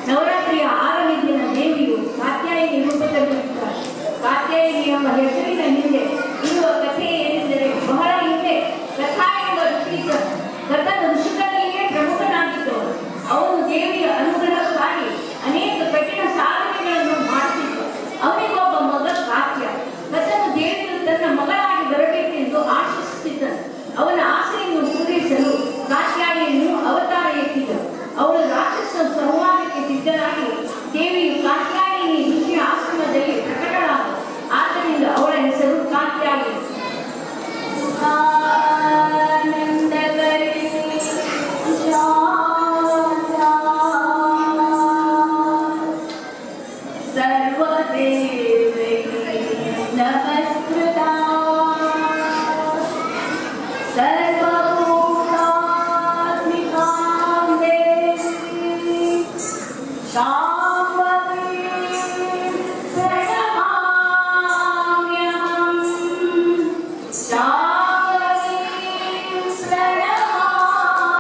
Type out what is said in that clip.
ನವರಾತ್ರಿಯ 6ನೇ ದಿನ ದೇವಿಯು ಕಾತ್ಯಾಯಿನಿ ರೂಪದಲ್ಲಿರುತ್ತಾಳೆ. ಕಾತ್ಯಾಯಿನಿ ಎಂಬ ಹೆಸರಿನ ಹಿಂದೆ ಇರುವ ಕಥೆ ಏನೆಂದರೆ, ಬಹಳ ಹಿಂದೆ ಕಥಾ ಎಂಬ ಕಥನ ಋಷಿಗಳಲ್ಲಿಯೇ ಪ್ರಮುಖನಾಗಿದ್ದವನು. ಅವನು ದೇವಿಯ ಅನುಗ್ರಹಕ್ಕಾಗಿ ಅನೇಕ ಕಠಿಣ ಸಾಧನೆಗಳನ್ನು ಮಾಡುತ್ತಿದ್ದ. ಅವನಿಗೊಬ್ಬ ಮಗ ಕಾತ್ಯ. ಕಥನು ದೇವಿಯು ತನ್ನ ಮಗಳಾಗಿ ಬರಬೇಕೆಂದು ಆಶಿಸುತ್ತಿದ್ದನು. ಅವನ ಆಸೆಯನ್ನು ಪೂರೈಸಲು ಕಾತ್ಯಾಯಿನಿಯನ್ನು ಅವತಾರ ಎತ್ತಿದನು. ಅವಳು ರಾಕ್ಷಸ ಸಂಹಾರಕ್ಕೆ ಸಿದ್ಧರಾಗಿ ದೇವಿಯು ಕಾತ್ಯಾಯಿನಿ ಋಷಿಯ ಆಶ್ರಮದಲ್ಲಿ ಪ್ರಕಟಳಾದಳು. ಆದ್ದರಿಂದ ಅವಳ ಹೆಸರು ಕಾತ್ಯಾಯಿನಿ. Stop.